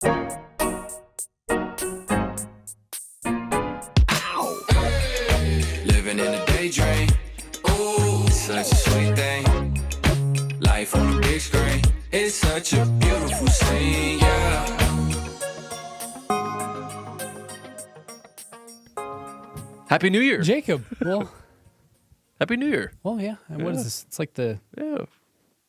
Living in a daydream. Ooh, such a sweet thing. Life on the big screen. It's such a beautiful scene, yeah. Happy New Year. Jacob. Well, Happy New Year. yeah. And what is this? It's like the Yeah.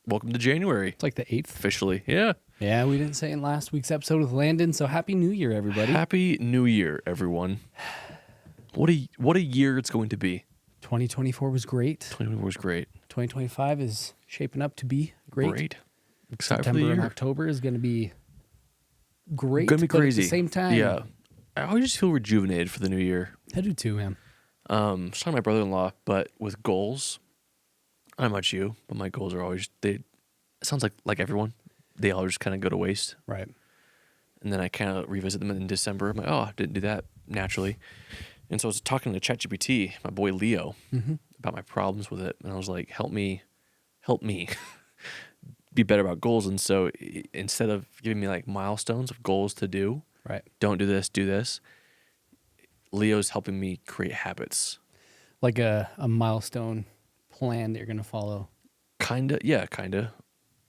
Welcome to January. 8th. Officially. Yeah. Yeah, we didn't say in last week's episode with Landon. So happy New Year, everybody. Happy New Year, everyone. What a year it's going to be. 2024 was great. 2024 was great. 2025 is shaping up to be great. Excited for the September and year. October is going to be great. Gonna be but crazy. At the same time, Yeah. I always just feel rejuvenated for the new year. I do too, man. I was talking to my brother-in-law, but with goals, I don't know about you, but my goals are always, it sounds like everyone, they all just kind of go to waste. Right. And then I kind of revisit them in December. I'm like, oh, I didn't do that naturally. And so I was talking to ChatGPT, my boy Leo, about my problems with it. And I was like, help me be better about goals. And so instead of giving me like milestones of goals to do, Right. don't do this, do this, Leo's helping me create habits. Like a milestone plan that you're going to follow Kinda.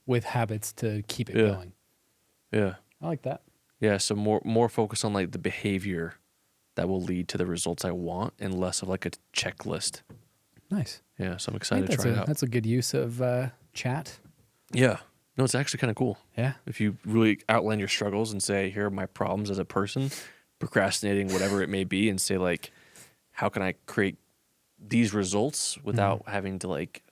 with habits to keep it Yeah. going. Yeah. I like that. Yeah. So more focus on like the behavior that will lead to the results I want and less of like a checklist. Nice. Yeah. So I'm I excited think to try it out. that's a good use of chat. Yeah. No, it's actually kind of cool. Yeah. If you really outline your struggles and say, here are my problems as a person, procrastinating, whatever it may be, and say like, how can I create these results without having to like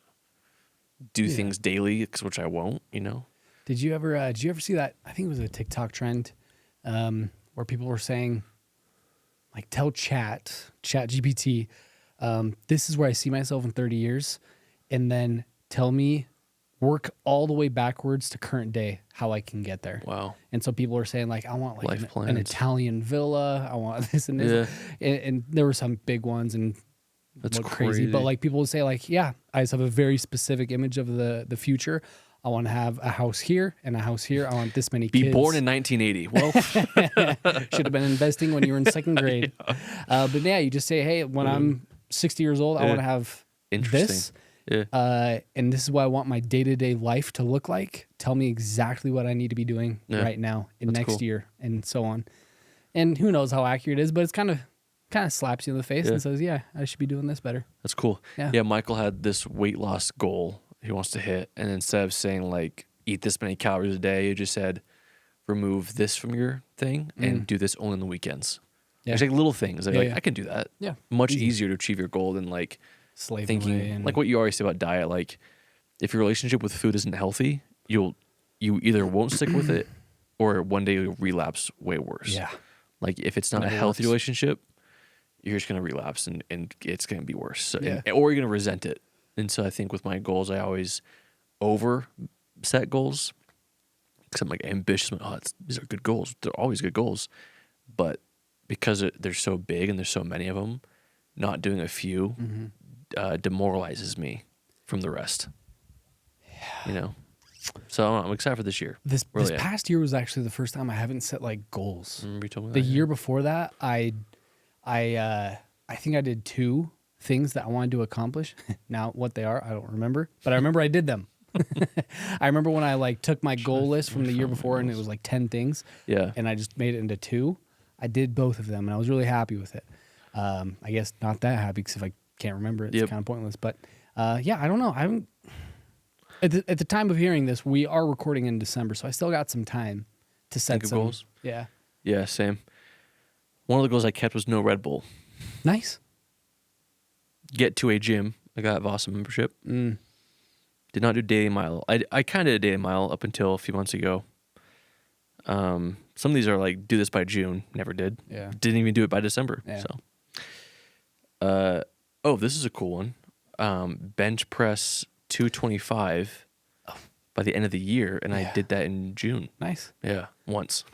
do things daily, which I won't, you know? Did you ever see that? I think it was a TikTok trend where people were saying, like, tell ChatGPT, this is where I see myself in 30 years, and then tell me, work all the way backwards to current day, how I can get there. Wow. And so people were saying, like, I want like Life an plans. Italian villa. I want this and this. And there were some big ones and That's look crazy. But crazy. like people would say, like, yeah, I just have a very specific image of the future. I want to have a house here and a house here. I want this many Be kids. born in 1980. Well, Should have been investing when you were in second grade. But yeah, you just say, hey, when I'm 60 years old, I want to have Interesting. this. yeah. And this is what I want my day-to-day life to look like. Tell me exactly what I need to be doing right now and That's next cool. year and so on. And who knows how accurate it is, but it's kind of slaps you in the face and says, yeah, I should be doing this better. That's cool. Yeah. Yeah. Michael had this weight loss goal he wants to hit. And instead of saying like, eat this many calories a day, he just said, remove this from your thing and do this only on the weekends. Yeah. There's like little things. Like, Yeah. I can do that. Yeah. Much Easy. easier to achieve your goal than like Slave away thinking, and like what you always say about diet. Like if your relationship with food isn't healthy, you either won't stick with it or one day you'll relapse way worse. yeah. Like if it's not a Never healthy works. relationship, you're just going to relapse and it's going to be worse. So, Yeah. or you're going to resent it. And so I think with my goals, I always over set goals because I'm like ambitious. I'm like, these are good goals. They're always good goals. But because they're so big and there's so many of them, not doing a few demoralizes me from the rest. Yeah. You know? So I don't know, I'm excited for this year. This Really am. past year was actually the first time I haven't set like goals. Remember you told me The that? year before that, I think I did 2 things that I wanted to accomplish. Now what they are, I don't remember, but I remember I did them. I remember when I like took my goal list from the year before and it was like 10 things. Yeah. And I just made it into 2. I did both of them and I was really happy with it. I guess not that happy because if I can't remember it, it's kind of pointless. But yeah, I don't know. I haven't. At the time of hearing this, we are recording in December, so I still got some time to set Think of some goals? Yeah. Yeah, same. One of the goals I kept was no Red Bull. Nice. Get to a gym. I got a Vasa membership. Did not do daily mile. I kind of did a daily mile up until a few months ago. Some of these are like, do this by June. Never did. Yeah. Didn't even do it by December. Yeah. So, oh, this is a cool one. Bench press 225 by the end of the year. And I did that in June. Nice. Yeah. Once.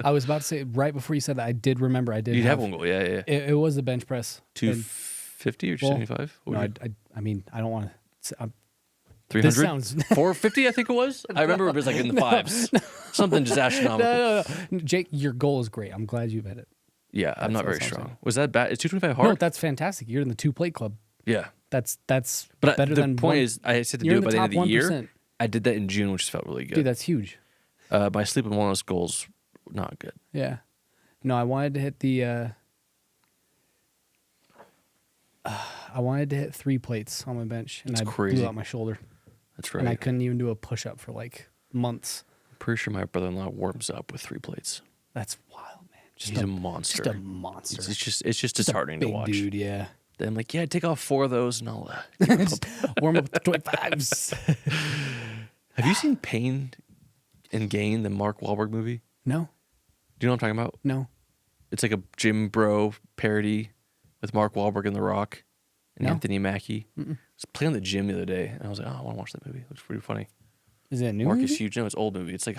I was about to say, right before you said that, I did remember I did You'd have one goal. Yeah. It was the bench press. 250 or Well, 275? No, I mean, I don't want to. 300? This sounds 450, I think it was. I remember it was like in the fives. Something just astronomical. no. Jake, your goal is great. I'm glad you've hit it. Yeah, I'm not very that's what I'm strong. saying. Was that bad? Is 225 hard? No, that's fantastic. You're in the 2-plate club. Yeah. That's But better the than point one. is, I said to You're do in it by the the end of top the year. 1%. I did that in June, which felt really good. Dude, that's huge. My sleep and wellness goals, not good. Yeah. No, I wanted to hit the. I wanted to hit 3 plates on my bench, and That's I crazy. blew out my shoulder, That's right. and I couldn't even do a push-up for like months. I'm pretty sure my brother-in-law warms up with 3 plates. That's wild, man. He's a monster. Just a monster. It's just disheartening to Big watch. dude, yeah. Then I'm like, yeah, take off 4 of those, and I'll. Just warm up with the 25s. Have you seen Pain and Gain, the Mark Wahlberg movie? No, Do you know what I'm talking about? no. It's like a Jim Bro parody with Mark Wahlberg and The Rock and No. Anthony Mackie. I was playing the gym the other day, and I was like, oh, I want to watch that movie. It looks pretty funny. Is it a new Mark movie? is huge. No, it's an old movie. It's like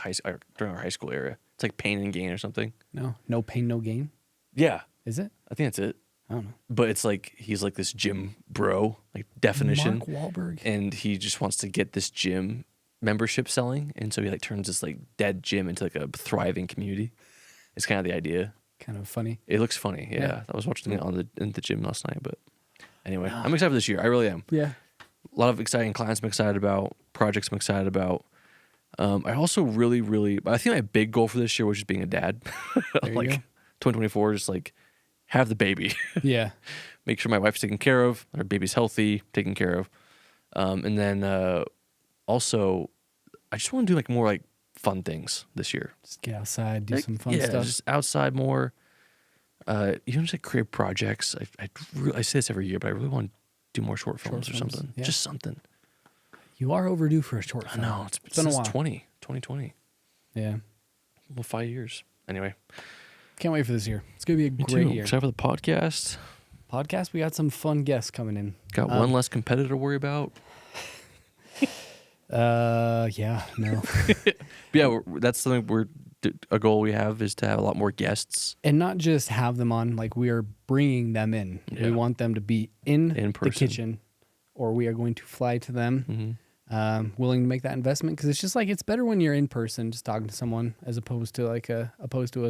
during our high school era. It's like Pain and Gain or something. No pain, no gain. Yeah, Is it? I think that's it. I don't know. But it's like he's like this gym bro, like definition, Mark Wahlberg. and he just wants to get this gym membership selling, and so he like turns this like dead gym into like a thriving community. It's kind of the idea. Kind of funny. It looks funny. Yeah, Yeah. I was watching it in the gym last night, but anyway, I'm excited for this year. I really am. Yeah. A lot of exciting clients I'm excited about, projects I'm excited about. I also really, I think my big goal for this year was just being a dad. There you Like go. 2024, just like have the baby, Yeah. make sure my wife's taken care of, our baby's healthy, taken care of, and then also I just want to do like more like fun things this year. Just get outside, do Like, some fun yeah, stuff. just outside more. Even just like create projects. I say this every year, but I really want to do more short films or films, something. yeah. Just something. You are overdue for a short I film. know. It's been a since while. 2020. Yeah. Well, 5 years. Anyway. Can't wait for this year. It's going to be a Me great too. year. Excited for the podcast. Podcast, we got some fun guests coming in. Got one less competitor to worry about. Yeah, no. But yeah, that's something a goal we have is to have a lot more guests. And not just have them on, like we are bringing them in. Yeah. We want them to be in the person. kitchen, or we are going to fly to them, willing to make that investment. Because it's just like, it's better when you're in person, just talking to someone, as opposed to like a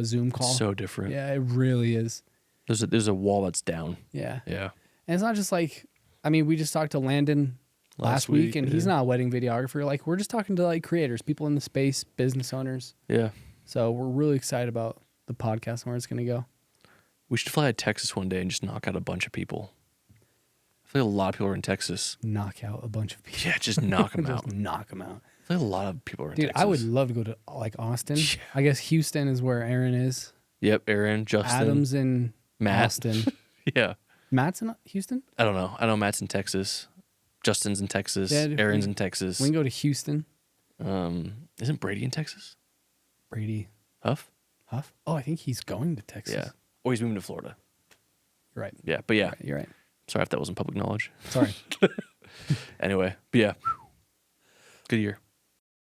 Zoom call. It's so different. Yeah, it really is. There's a wall that's down. Yeah. Yeah. And it's not just like, I mean, we just talked to Landon last week, and he's not a wedding videographer. Like, we're just talking to like creators, people in the space, business owners. Yeah. So we're really excited about the podcast and where it's going to go. We should fly to Texas one day and just knock out a bunch of people. I feel like a lot of people are in Texas. Knock out a bunch of people. Yeah, just knock them Just out. knock them out. I feel like a lot of people are in Dude, Texas. I would love to go to like Austin. Yeah. I guess Houston is where Aaron is. Yep, Aaron, Justin, Adam's in Matt. Austin. Yeah. Matt's in Houston? I don't know. I know Matt's in Texas. Justin's in Texas. Yeah, dude, Aaron's in Texas. We can go to Houston. Isn't Brady in Texas? Brady Huff? Huff? Oh, I think he's going to Texas. Yeah. Or he's moving to Florida. You're right. Yeah, but yeah. You're right. Sorry if that wasn't public knowledge. Sorry. Anyway, but yeah. Good year.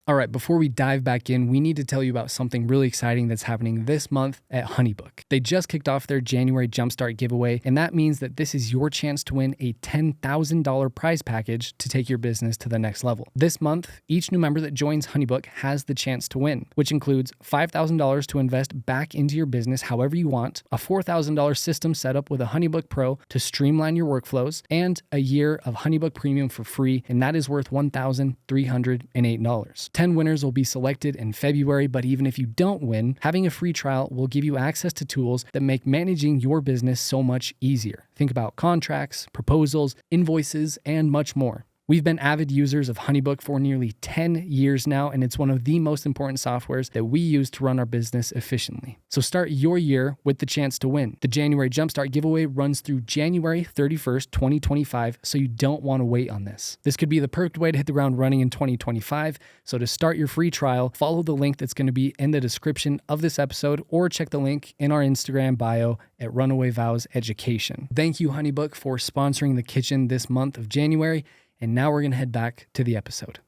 All right, before we dive back in, we need to tell you about something really exciting that's happening this month at Honeybook. They just kicked off their January Jumpstart giveaway, and that means that this is your chance to win a $10,000 prize package to take your business to the next level. This month, each new member that joins Honeybook has the chance to win, which includes $5,000 to invest back into your business however you want, a $4,000 system set up with a Honeybook Pro to streamline your workflows, and a year of Honeybook Premium for free, and that is worth $1,308. 10 winners will be selected in February, but even if you don't win, having a free trial will give you access to tools that make managing your business so much easier. Think about contracts, proposals, invoices, and much more. We've been avid users of Honeybook for nearly 10 years now, and it's one of the most important softwares that we use to run our business efficiently. So start your year with the chance to win. The January Jumpstart giveaway runs through January 31st, 2025, so you don't want to wait on this. This could be the perfect way to hit the ground running in 2025. So to start your free trial, follow the link that's going to be in the description of this episode, or check the link in our Instagram bio at Runaway Vows Education. Thank you, Honeybook, for sponsoring the kitchen this month of January. And now we're going to head back to the episode.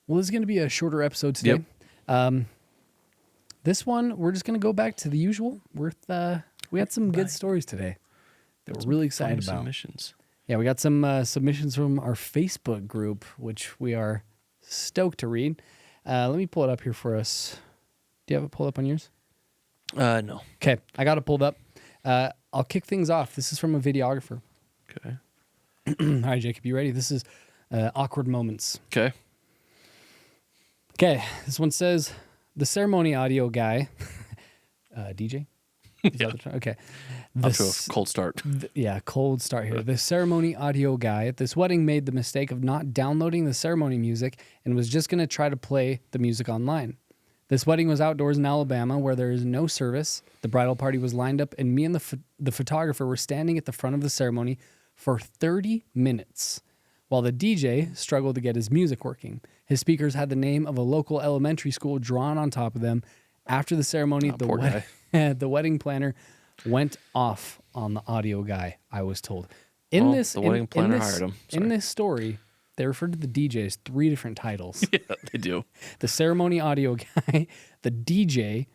Well, this is going to be a shorter episode today. Yep. This one, we're just going to go back to the usual. We had some good stories today that we're really excited about. Submissions. Yeah, we got some submissions from our Facebook group, which we are stoked to read. Let me pull it up here for us. Do you have it pulled up on yours? No. Okay, I got it pulled up. I'll kick things off. This is from a videographer. Okay. All right, Jacob, you ready? This is awkward moments. Okay. Okay, this one says, the ceremony audio guy, DJ? Is that the term? Okay. Up to a cold start. Yeah, cold start here. The ceremony audio guy at this wedding made the mistake of not downloading the ceremony music and was just going to try to play the music online. This wedding was outdoors in Alabama where there is no service. The bridal party was lined up, and me and the photographer were standing at the front of the ceremony for 30 minutes while the DJ struggled to get his music working. His speakers had the name of a local elementary school drawn on top of them. After the ceremony, the wedding planner went off on the audio guy, I was told. The wedding planner hired him. In this story, they referred to the DJ as 3 different titles. Yeah, they do. The ceremony audio guy, the DJ,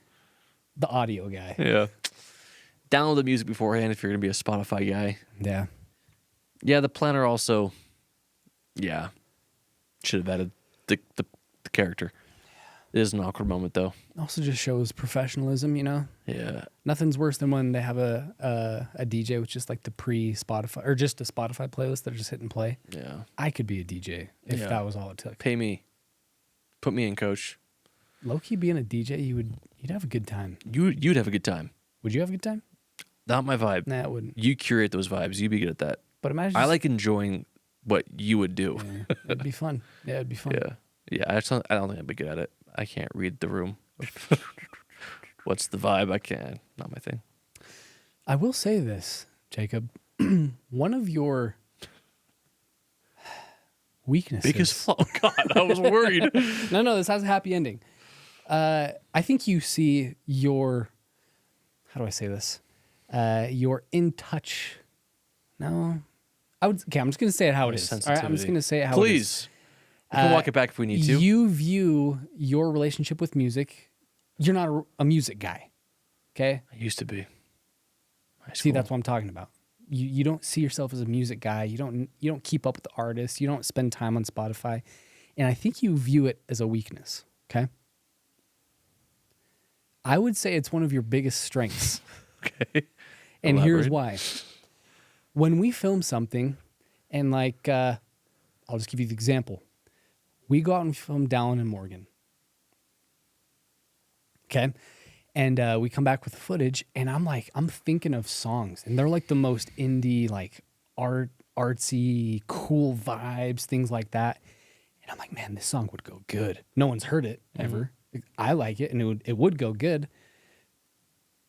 the audio guy. Yeah. Download the music beforehand if you're going to be a Spotify guy. Yeah. Yeah, the planner also, should have added the character. It is an awkward moment, though. Also just shows professionalism, you know? Yeah. Nothing's worse than when they have a DJ with just like the pre-Spotify, or just a Spotify playlist that are just hitting play. Yeah. I could be a DJ if that was all it took. Pay me. Put me in, coach. Low-key being a DJ, you'd have a good time. You'd have a good time. Would you have a good time? Not my vibe. Nah, it wouldn't. You curate those vibes. You'd be good at that. But imagine I like enjoying what you would do. Yeah, it'd be fun. Yeah, it'd be fun. Yeah. I don't think I'd be good at it. I can't read the room. What's the vibe? I can't. Not my thing. I will say this, Jacob. One of your weaknesses. Biggest flaw. Oh, God, I was worried. No, this has a happy ending. I think you see your, how do I say this? You're in touch. No. I'm just going to say it how it is. All right, I'm just going to say it how it is. Please. We can walk it back if we need to. You view your relationship with music, you're not a music guy, okay? I used to be. See, that's what I'm talking about. You don't see yourself as a music guy. You don't keep up with the artists. You don't spend time on Spotify. And I think you view it as a weakness, okay? I would say it's one of your biggest strengths. Okay. And here's why. When we film something, and like, I'll just give you the example. We go out and film Dallin and Morgan. Okay. And we come back with the footage, and I'm thinking of songs, and they're like the most indie, like artsy, cool vibes, things like that. And I'm like, man, this song would go good. No one's heard it ever. I like it, and it would go good.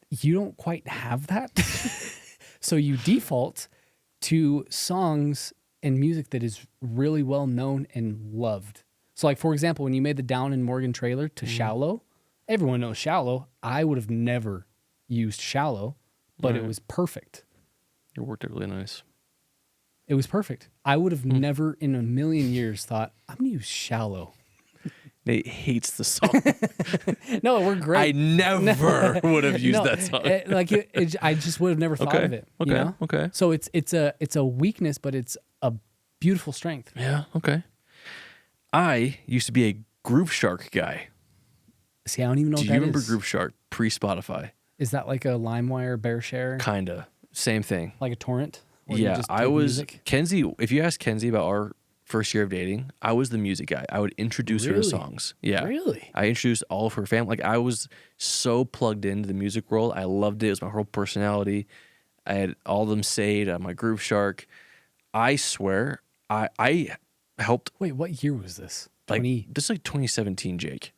You don't quite have that. So you default to songs and music that is really well known and loved. So like, for example, when you made the Down and Morgan trailer to Shallow, everyone knows Shallow. I would have never used Shallow, but it was perfect. It worked out really nice. It was perfect. I would have never in a million years thought, I'm going to use Shallow. Nate hates the song. No, we're great. I never would have used that song. I just would have never thought of it. Okay. You know? Okay. So it's a weakness, but it's a beautiful strength. Yeah. Okay. I used to be a Groove Shark guy. See, I don't even know Do what you that remember is. Groove Shark pre-Spotify? Is that like a LimeWire bear share? Kinda. Same thing. Like a torrent? Where you Yeah. just I play was music? Kenzie. If you ask Kenzie about our first year of dating, I was the music guy. I would introduce her to Really? songs. Yeah. Really? I introduced all of her family. Like, I was so plugged into the music world. I loved it. It was my whole personality. I had all of them saved. I had my Groove Shark. I swear, I helped, Wait, what year was this? like, this is like 2017, Jake.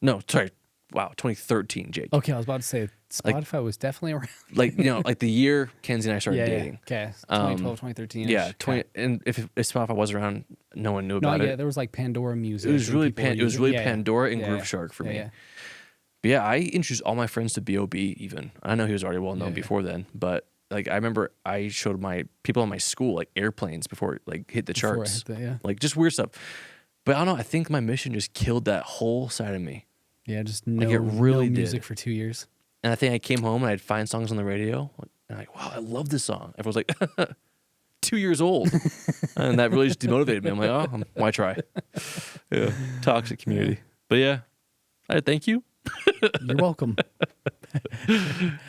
No, sorry. Wow, 2013, Jake. Okay, I was about to say Spotify was definitely around. Like, like the year Kenzie and I started dating. Okay, 2012, 2013. Yeah, 20. And if Spotify was around, no one knew No, about yeah, it. there was like Pandora music. It was and really people were it was using- really yeah, yeah. Pandora and Yeah, Groove yeah. Shark for Yeah, me. yeah. But yeah, I introduced all my friends to B.O.B. even. I know he was already well known before then, but like I remember I showed my people in my school like Airplanes before it like hit the Before it charts. hit the- yeah. Like just weird stuff. But I don't know, I think my mission just killed that whole side of me. Yeah, just Like, no, it really no music did. for 2 years. And I think I came home and I'd find songs on the radio and I'm like, wow, I love this song. Everyone's like 2 years old. And that really just demotivated me. I'm like, why try? Yeah, toxic community. But yeah, I thank you. You're welcome.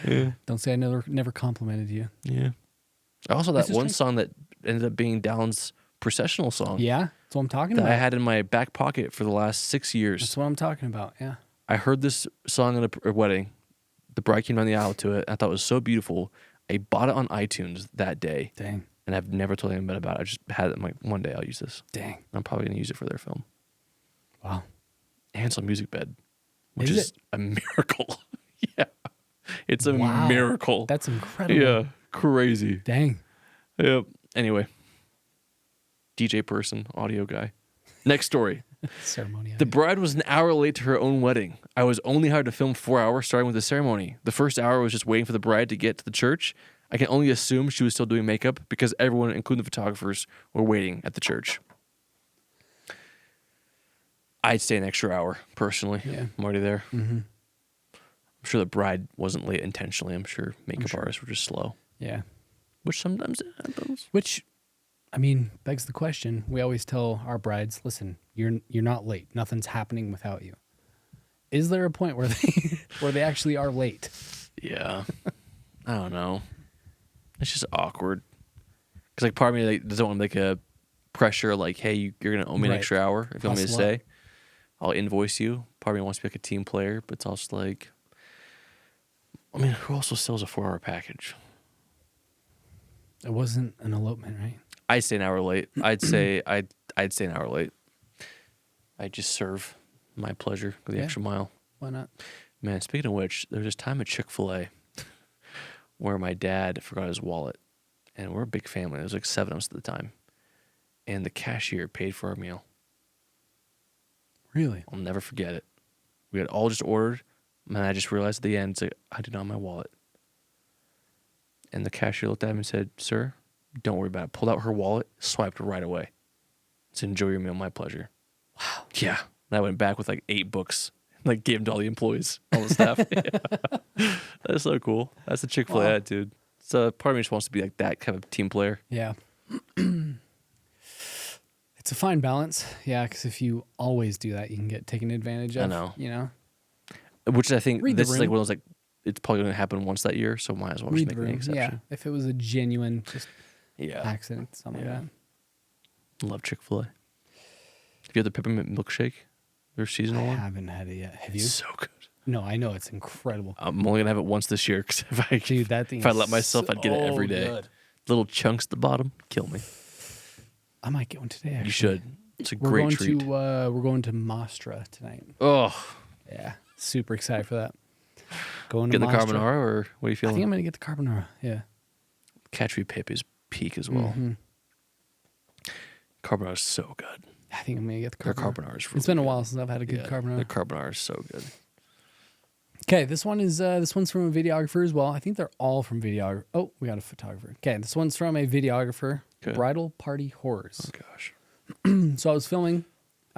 Yeah. Don't say I never complimented you. Yeah. Also, that This is one strange. song that ended up being Dallon's processional song Yeah, that's what I'm talking that about. I had in my back pocket for the last 6 years. That's what I'm talking about. Yeah. I heard this song at a wedding. The bride came down the aisle to it. I thought it was so beautiful. I bought it on iTunes that day, Dang. and I've never told anyone about it. I just had it. I'm like, one day I'll use this. Dang. I'm probably going to use it for their film. Wow. And it's on Music Bed, which Is is it? a miracle. Yeah. It's a Wow. miracle. That's incredible. Yeah. Crazy. Dang. Yep. Anyway, DJ person, audio guy. Next story. Ceremony. The bride was an hour late to her own wedding. I was only hired to film 4 hours, starting with the ceremony. The first hour was just waiting for the bride to get to the church. I can only assume she was still doing makeup because everyone, including the photographers, were waiting at the church. I'd stay an extra hour, personally. Yeah. I'm already there. Mm-hmm. I'm sure the bride wasn't late intentionally. I'm sure makeup sure. artists were just slow, Yeah. which sometimes happens. Which, I mean, begs the question. We always tell our brides, listen, you're not late. Nothing's happening without you. Is there a point where they actually are late? Yeah. I don't know. It's just awkward. Because, like, part of me doesn't want to make a pressure, like, hey, you're going to owe me an Right. extra hour if you want me to Hustle up. stay. I'll invoice you. Part of me wants to be like a team player, but it's also like, I mean, who also sells a 4-hour package? It wasn't an elopement, right? I'd stay an hour late. I'd stay an hour late. I just serve my pleasure with the Yeah. extra mile. Why not? Man, speaking of which, there was this time at Chick-fil-A where my dad forgot his wallet. And we're a big family. There was like 7 of us at the time. And the cashier paid for our meal. Really? I'll never forget it. We had all just ordered, and I just realized at the end, it's like, I did not have my wallet. And the cashier looked at him and said, sir, don't worry about it. Pulled out her wallet, swiped right away. Said, enjoy your meal, my pleasure. Wow. Yeah. And I went back with like 8 books, like gave them to all the employees, all the staff. Yeah. That's so cool. That's the Chick-fil-A Wow. attitude. So part of me just wants to be like that kind of team player. Yeah. It's a fine balance. Yeah, because if you always do that, you can get taken advantage of. I know. You know? Which I think Read the this is like room. one of those like, it's probably going to happen once that year, so might as well just Read make the an room. Yeah. exception. If it was a genuine just Yeah. accident, something Yeah. like that. Love Chick-fil-A. Have you had the peppermint milkshake? Their seasonal I one? haven't had it yet. Have you? It's so good. No, I know it's incredible. I'm only gonna have it once this year because Dude, that thing if I is let myself, I'd get it every so day. good. Little chunks at the bottom, kill me. I might get one today. Actually. You should. It's a We're great going treat. to we're going to Mastra tonight. Oh, Yeah, super excited for that. Going to getting the Mastra. carbonara, or what are you I feeling? think I'm gonna get the carbonara. Yeah. Catch pip is peak as well. Mhm. Carbonara is so good. I think I'm gonna get the Their carbonara. carbonara is really It's been a good. while since I've had a good Yeah, carbonara. Their carbonara is so good. Okay, this one's from a videographer as well. I think they're all from videographer. Oh, we got a photographer. Okay, this one's from a videographer. Okay. Bridal Party Horrors. Oh gosh. So I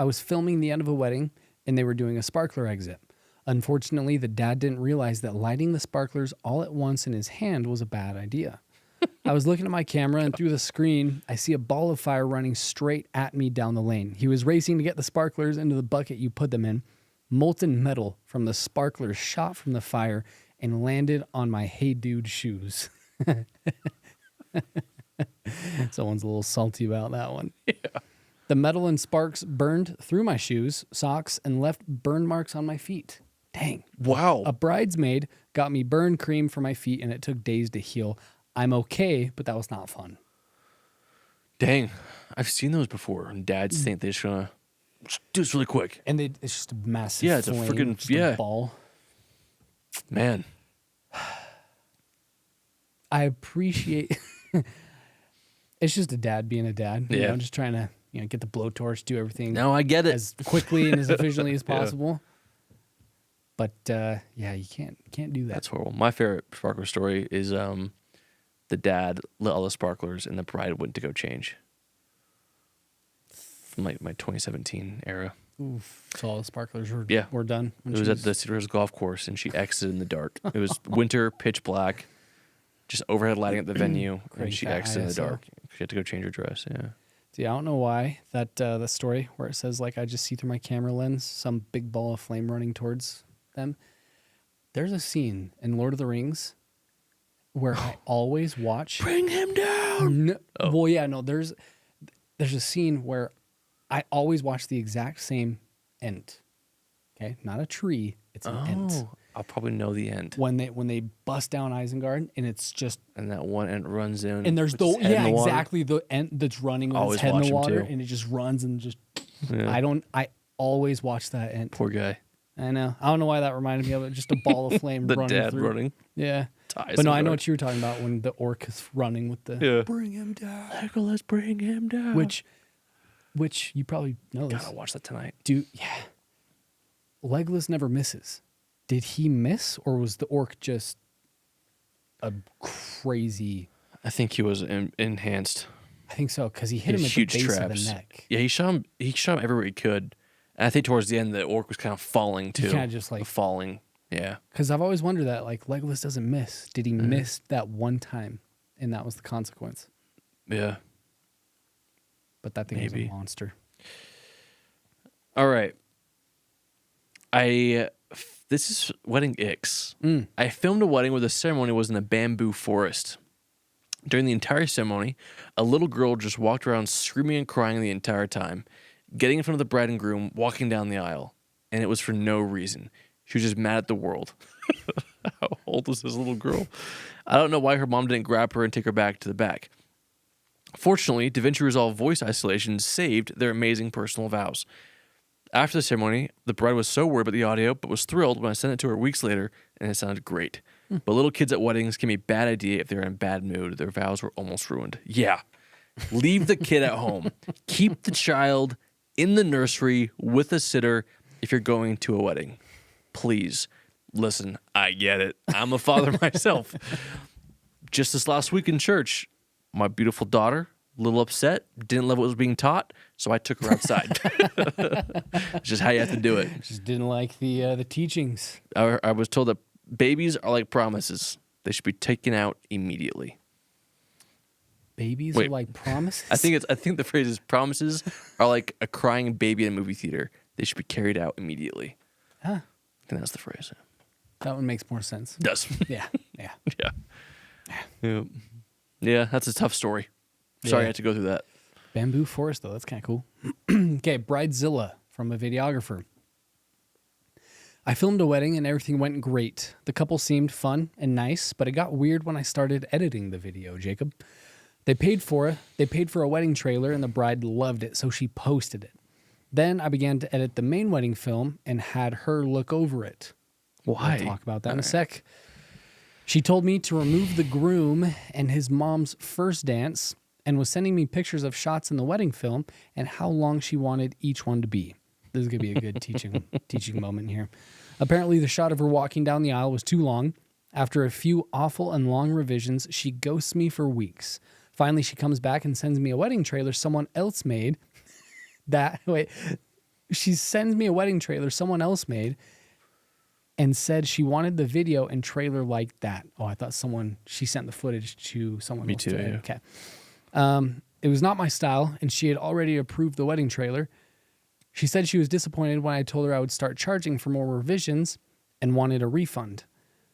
was filming the end of a wedding, and they were doing a sparkler exit. Unfortunately, the dad didn't realize that lighting the sparklers all at once in his hand was a bad idea. I was looking at my camera, and through the screen, I see a ball of fire running straight at me down the lane. He was racing to get the sparklers into the bucket you put them in. Molten metal from the sparklers shot from the fire and landed on my Hey Dude shoes. Someone's a little salty about that one. Yeah. The metal and sparks burned through my shoes, socks, and left burn marks on my feet. Dang. Wow. A bridesmaid got me burn cream for my feet, and it took days to heal. I'm okay, but that was not fun. Dang. I've seen those before, and dads think they're just gonna do this really quick. And it's just a massive Yeah, it's a flame, freaking- just yeah. a ball. Man. I appreciate it's just a dad being a dad. You Yeah. know, just trying to, get the blowtorch, do everything No, I get it. as quickly and as efficiently as Yeah. possible. But yeah, you can't do that. That's horrible. My favorite sparkler story is the dad lit all the sparklers and the bride went to go change. From like my 2017 era. Oof. So all the sparklers were Yeah. done. when It was she at the Cedar Hills golf course and she exited in the dark. It was winter, pitch black, just overhead lighting at the venue, and Great she fat exited in the ISO. dark. She had to go change her dress. Yeah. See, I don't know why that the story where it says like I just see through my camera lens some big ball of flame running towards them. There's a scene in Lord of the Rings where I always watch. Bring him down. No, Well, yeah, no. There's a scene where I always watch the exact same end. Okay, not a tree. It's an end. I'll probably know the end. When they bust down Isengard and it's just And that one ant runs in. and there's with his head in the water. exactly the end that's running with Always his head in watch the him water too. and it just runs and just. Yeah. I always watch that end. Poor guy. I know. I don't know why that reminded me of it. Just a ball of flame The running dad through. running. Yeah. To But no, I Isengard. know what you were talking about when the orc is running with the Yeah. bring him down. Legolas, bring him down. Which you probably know this. Gotta watch that tonight. Yeah. Legolas never misses. Did he miss or was the orc just a crazy? I think he was enhanced. I think so because he hit him His at the huge base traps. of the neck. Yeah, he shot him. He shot him everywhere he could. And I think towards the end, the orc was kind of falling too. kinda just, like- falling. Yeah. Because I've always wondered that like Legolas doesn't miss. Did he miss that one time, and that was the consequence? Yeah. But that thing Maybe. was a monster. All right. This is Wedding Ix. I filmed a wedding where the ceremony was in a bamboo forest. During the entire ceremony, a little girl just walked around screaming and crying the entire time, getting in front of the bride and groom, walking down the aisle. And it was for no reason. She was just mad at the world. How old was this little girl? I don't know why her mom didn't grab her and take her back to the back. Fortunately, DaVinci Resolve voice isolation saved their amazing personal vows. After the ceremony, the bride was so worried about the audio, but was thrilled when I sent it to her weeks later, and it sounded great. But little kids at weddings can be a bad idea if they're in a bad mood. Their vows were almost ruined. Yeah. Leave the kid at home. Keep the child in the nursery with a sitter if you're going to a wedding. Please. Listen, I get it. I'm a father myself. Just this last week in church, my beautiful daughter, a little upset, didn't love what was being taught, so I took her outside. It's just how you have to do it. Just didn't like the teachings. I was told that babies are like promises. They should be taken out immediately. Babies Wait. are like promises. I think the phrase is promises are like a crying baby in a movie theater. They should be carried out immediately. Huh. I think that's the phrase. That one makes more sense. Does. Yeah. Yeah. Yeah. Yeah, that's a tough story. Sorry Yeah. I had to go through that. Bamboo forest though. That's kind of cool. Okay, Bridezilla from a videographer. I filmed a wedding and everything went great. The couple seemed fun and nice, but it got weird when I started editing the video, Jacob. They paid for a wedding trailer and the bride loved it, so she posted it. Then I began to edit the main wedding film and had her look over it. Why? We'll talk about that in a sec. She told me to remove the groom and his mom's first dance and was sending me pictures of shots in the wedding film and how long she wanted each one to be. This is going to be a good teaching moment here. Apparently, the shot of her walking down the aisle was too long. After a few awful and long revisions, she ghosts me for weeks. Finally, she comes back and sends me a wedding trailer someone else made. She sends me a wedding trailer someone else made and said she wanted the video and trailer like that. Oh, I thought she sent the footage to someone Me else. too, yeah. Okay. It was not my style, and she had already approved the wedding trailer. She said she was disappointed when I told her I would start charging for more revisions and wanted a refund.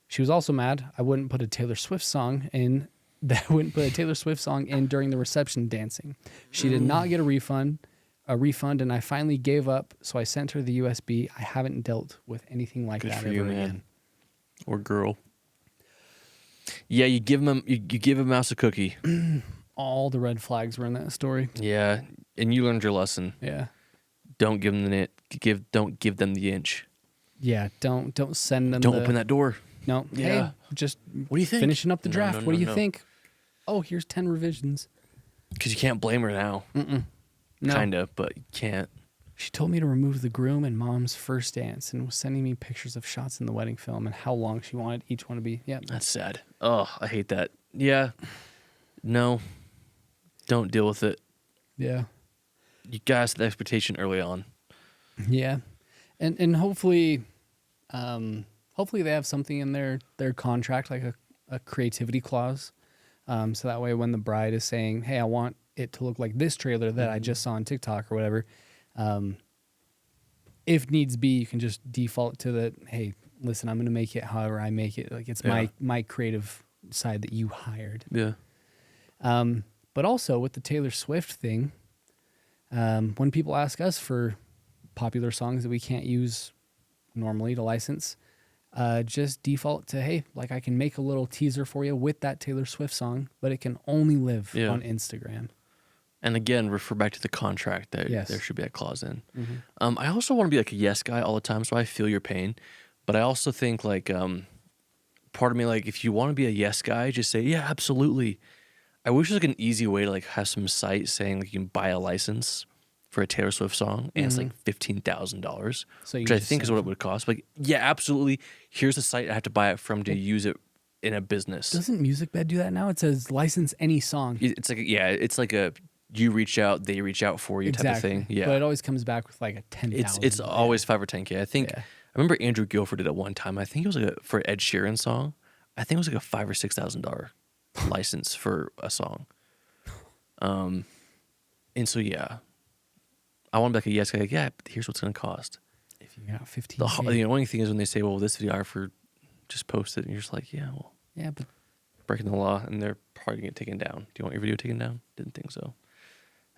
She was also mad I wouldn't put a Taylor Swift song in during the reception dancing. She did not get a refund, and I finally gave up, so I sent her the USB. I haven't dealt with anything like Good that for ever you, man. again. Or girl. Yeah, you give a mouse a cookie. All the red flags were in that story. Yeah, and you learned your lesson. Yeah. Don't give them don't give them the inch. Yeah, don't send them Don't open that door. No. Yeah. Hey, just What do you think? finishing up the No, draft. no, What do no, you no. think? Oh, here's 10 revisions. Because you can't blame her now. No. Kinda, but you can't. She told me to remove the groom and mom's first dance and was sending me pictures of shots in the wedding film and how long she wanted each one to be. Yep. That's sad. Oh, I hate that. Yeah. No. Don't deal with it. Yeah. You gotta set the expectation early on. Yeah. And hopefully they have something in their contract, like a creativity clause. So that way when the bride is saying, hey, I want it to look like this trailer that I just saw on TikTok or whatever. If needs be, you can just default to the, hey, listen, I'm going to make it however I make it. Like it's my creative side that you hired. Yeah. But also with the Taylor Swift thing, when people ask us for popular songs that we can't use normally to license, just default to, hey, like I can make a little teaser for you with that Taylor Swift song, but it can only live on Instagram. And again, refer back to the contract that there should be a clause in. I also want to be like a yes guy all the time, so I feel your pain. But I also think like part of me, like if you want to be a yes guy, just say, yeah, absolutely. I wish there's like an easy way to like have some site saying like you can buy a license for a Taylor Swift song and it's like $15,000, so which I think is what it would cost. Like, yeah, absolutely. Here's the site I have to buy it from to use it in a business. Doesn't MusicBed do that now? It says license any song. It's like, it's like a you reach out, they reach out for you type of thing. Yeah. But it always comes back with like a 10,000. It's always 5 or 10K. I think, I remember Andrew Guilford did it one time. I think it was like for Ed Sheeran song. I think it was like a $5,000 or $6,000 license for a song. And so, yeah. I want to be like a yes guy. Like, yeah, but here's what's going to cost. If you got 15, the only thing is when they say, well, this videographer just posted, and you're just like, yeah, well. Yeah, but. Breaking the law, and they're probably going to get taken down. Do you want your video taken down? Didn't think so.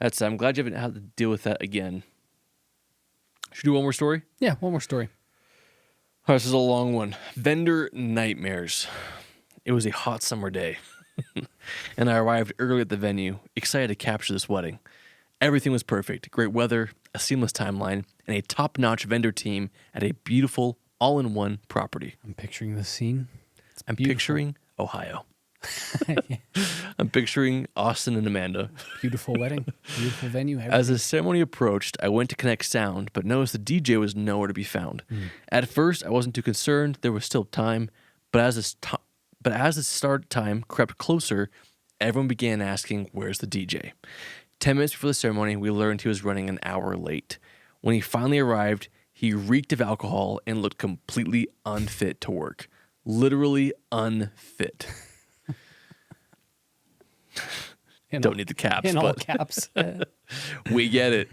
I'm glad you haven't had to deal with that again. Should we do one more story? Yeah, one more story. All right, this is a long one. Vendor nightmares. It was a hot summer day, and I arrived early at the venue, excited to capture this wedding. Everything was perfect. Great weather, a seamless timeline, and a top-notch vendor team at a beautiful, all-in-one property. I'm picturing the scene. I'm picturing Ohio. I'm picturing Austin and Amanda. Beautiful wedding, beautiful venue. As the ceremony approached, I went to connect sound, but noticed the DJ was nowhere to be found. At first, I wasn't too concerned. There was still time, but as the start time crept closer, everyone began asking, "Where's the DJ?" 10 minutes before the ceremony, we learned he was running an hour late. When he finally arrived, he reeked of alcohol and looked completely unfit to work. Literally unfit. Don't need the caps. In all caps. We get it.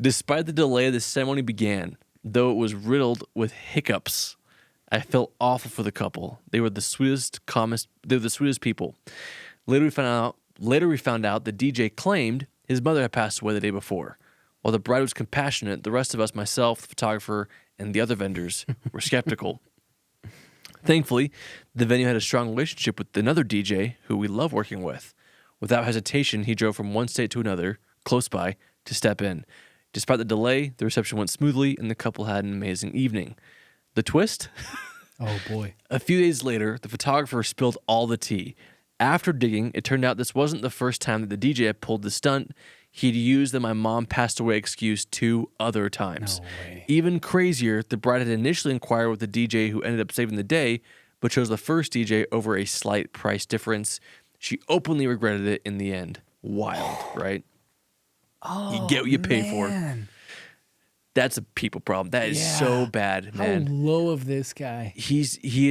Despite the delay, the ceremony began. Though it was riddled with hiccups, I felt awful for the couple. They were the sweetest, people. Later we found out the DJ claimed his mother had passed away the day before. While the bride was compassionate, the rest of us, myself, the photographer, and the other vendors, were skeptical. Thankfully, the venue had a strong relationship with another DJ who we love working with. Without hesitation, he drove from one state to another, close by, to step in. Despite the delay, the reception went smoothly, and the couple had an amazing evening. The twist? Oh, boy. A few days later, the photographer spilled all the tea. After digging, it turned out this wasn't the first time that the DJ had pulled the stunt. He'd used the "my mom passed away" excuse 2 other times. No way. Even crazier, the bride had initially inquired with the DJ who ended up saving the day, but chose the first DJ over a slight price difference. She openly regretted it in the end. Wild, right? Oh, you get what you pay for. man. That's a people problem. That is so bad, man. How low of this guy. He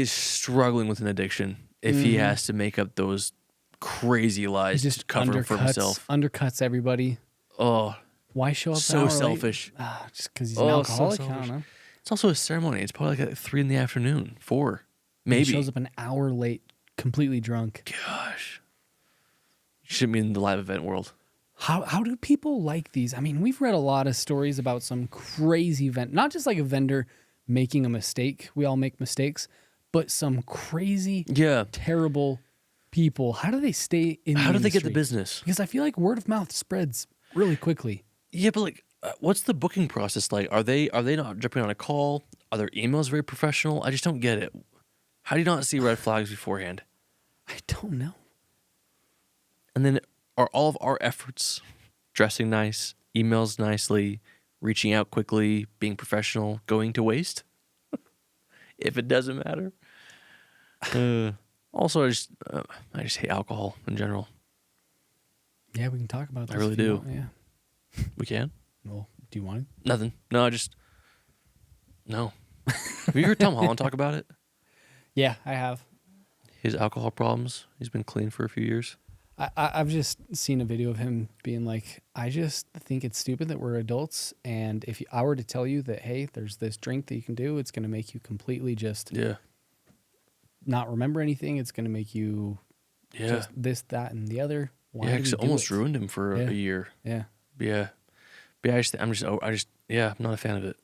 is struggling with an addiction if he has to make up those crazy lies He just to cover for himself. Undercuts everybody. Oh, Why show up so an hour selfish. late? Just because he's an alcoholic? So I don't know. it's also a ceremony. It's probably like at 3 in the afternoon, 4, maybe. He shows up an hour late, completely drunk. Gosh, you shouldn't be in the live event world. How do people like these? I mean, we've read a lot of stories about some crazy event, not just like a vendor making a mistake. We all make mistakes, but some crazy, terrible people. How do they stay in? How the do they get the industry? business? Because I feel like word of mouth spreads really quickly. Yeah, but like, what's the booking process like? Are they not jumping on a call? Are their emails very professional? I just don't get it. How do you not see red flags beforehand? I don't know. And then are all of our efforts, dressing nice, emails nicely, reaching out quickly, being professional, going to waste? If it doesn't matter. Also, I just hate alcohol in general. Yeah, we can talk about this. I really if you do. want, yeah. We can? Well, do you want to? Nothing. No, no. Have you heard Tom Holland talk about it? Yeah, I have. His alcohol problems. He's been clean for a few years. I've just seen a video of him being like, I just think it's stupid that we're adults. And if I were to tell you that, hey, there's this drink that you can do, it's going to make you completely just not remember anything. It's going to make you just this, that, and the other. Why do we because it do almost it? ruined him for a year. Yeah. Yeah. But I'm not a fan of it.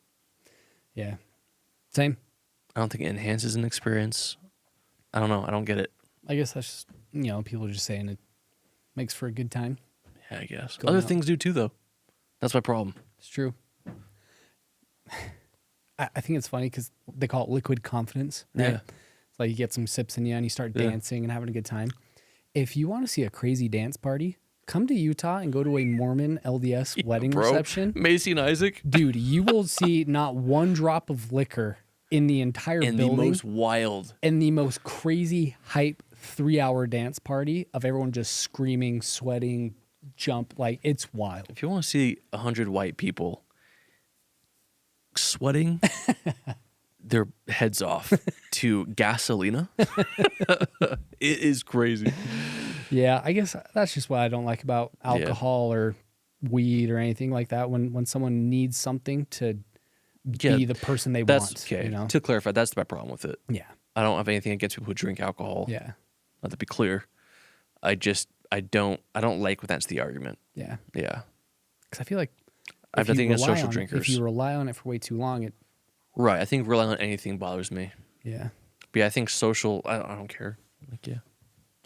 Yeah. Same. I don't think it enhances an experience. I don't know. I don't get it. I guess that's just, people just saying it makes for a good time. Yeah, I guess. Going Other out. things do too, though. That's my problem. It's true. I think it's funny because they call it liquid confidence. Right? Yeah. It's like you get some sips in you and you start dancing and having a good time. If you want to see a crazy dance party, come to Utah and go to a Mormon LDS wedding reception. Macy and Isaac. Dude, you will see not one drop of liquor in the entire And building. the most wild. And the most crazy hype 3-hour dance party of everyone just screaming, sweating, jump. Like, it's wild. If you want to see 100 white people sweating their heads off to Gasolina, it is crazy. Yeah, I guess that's just what I don't like about alcohol or weed or anything like that. When someone needs something to be the person they want. Okay. You know? To clarify, that's my problem with it. Yeah. I don't have anything against people who drink alcohol. Yeah. Let that be clear. I don't like when that's the argument. Yeah. Yeah. Because I feel like I have if nothing you against rely social on it- drinkers. If you rely on it for way too long, Right. I think relying on anything bothers me. yeah. But yeah, I think social, I don't care. Like, yeah.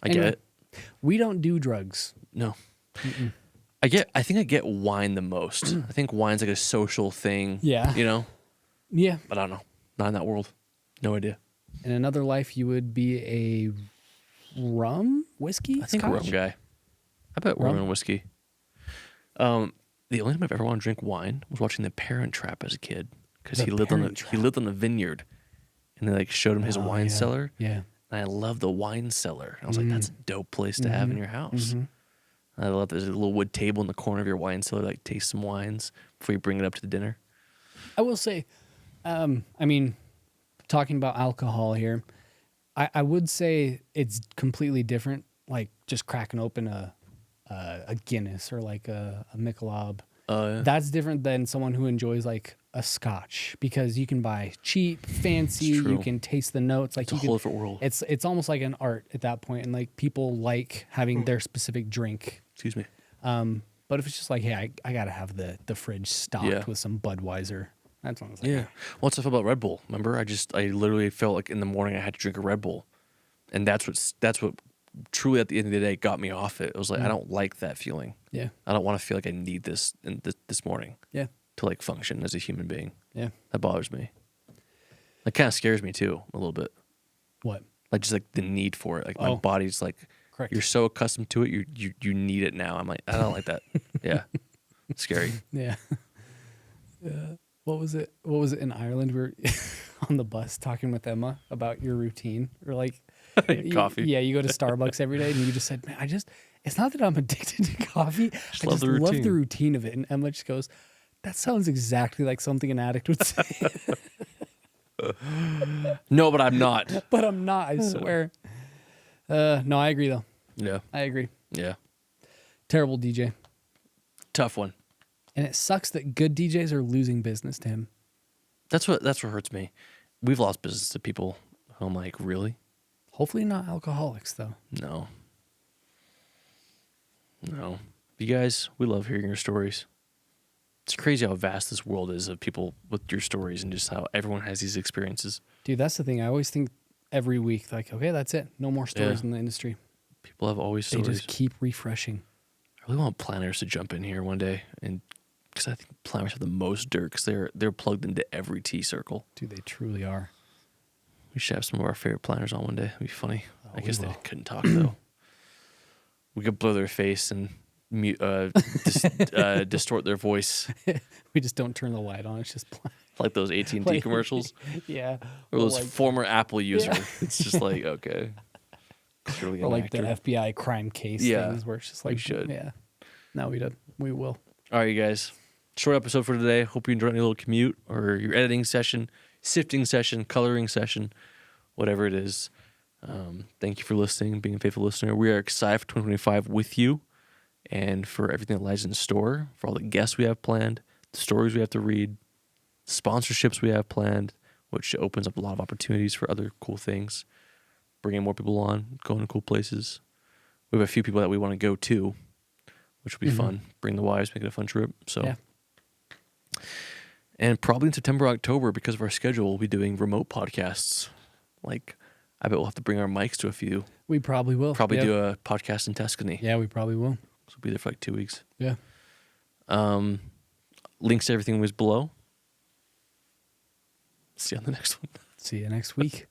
I Anyway. get it. We don't do drugs. No. I think I get wine the most. I think wine's like a social thing. Yeah. You know? Yeah. But I don't know. Not in that world. No idea. In another life, you would be a whiskey? I think a rum guy. I bet rum and whiskey. The only time I've ever wanted to drink wine was watching The Parent Trap as a kid, because he lived on a vineyard, and they like showed him his wine cellar. Yeah. And I love the wine cellar. I was like, that's a dope place to have in your house. I love there's a little wood table in the corner of your wine cellar, like taste some wines before you bring it up to the dinner. I will say, talking about alcohol here, I would say it's completely different. Like just cracking open a Guinness or like a Michelob. Yeah. That's different than someone who enjoys like a Scotch, because you can buy cheap, fancy. It's true. You can taste the notes. Like It's a whole different world. It's almost like an art at that point, and like people like having their specific drink. Excuse me. But if it's just like, hey, I gotta have the fridge stocked with some Budweiser. That's what I was like. Yeah. What's I feel about Red Bull? Remember, I literally felt like in the morning I had to drink a Red Bull, and that's what truly at the end of the day got me off it. It was like I don't like that feeling. Yeah. I don't want to feel like I need this this morning. Yeah. To like function as a human being. Yeah. That bothers me. That kind of scares me too a little bit. What? Like just like the need for it. Like my body's like, Correct. you're so accustomed to it, you need it now. I'm like, I don't like that. Yeah. Scary. Yeah. What was it? What was it in Ireland? We were on the bus talking with Emma about your routine. Or like Coffee. You go to Starbucks every day, and you just said, "Man, it's not that I'm addicted to coffee. I just love the love routine." the routine of it." And Emma just goes, "That sounds exactly like something an addict would say." No, but I'm not. But I'm not. I swear. No, I agree though. Yeah. I agree. Yeah. Terrible DJ. Tough one. And it sucks that good DJs are losing business to him. That's what hurts me. We've lost business to people who I'm like, really? Hopefully not alcoholics though. No. You guys, we love hearing your stories. It's crazy how vast this world is of people with your stories and just how everyone has these experiences. Dude, that's the thing. I always think every week, like, okay, that's it. No more stories in the industry. People have always stories. They just keep refreshing. I really want planners to jump in here one day, and because I think planners have the most dirt because they're plugged into every T circle. Dude, they truly are. We should have some of our favorite planners on one day. It'd be funny. I guess they will. couldn't talk though. We could blow their face and mute, distort their voice We just don't turn the light on. It's just plain. like those AT&T Like- commercials Yeah. or those like, former Apple user. It's just like okay, clearly or an like actor. the FBI crime case Yeah, things where it's just like, we should. Yeah. No, we don't. We will. All right, you guys. Short episode for today. Hope you enjoyed your little commute or your editing session, sifting session, coloring session, whatever it is. Thank you for listening, being a faithful listener. We are excited for 2025 with you and for everything that lies in store, for all the guests we have planned, the stories we have to read, sponsorships we have planned, which opens up a lot of opportunities for other cool things, bringing more people on, going to cool places. We have a few people that we want to go to, which will be fun. Bring the wives, make it a fun trip. So, Yeah. And probably in September, October, because of our schedule, we'll be doing remote podcasts. Like, I bet we'll have to bring our mics to a few. We probably will. Probably do a podcast in Tuscany. Yeah, we probably will. So we'll be there for like 2 weeks. Yeah. Links to everything was below. See you on the next one. See you next week.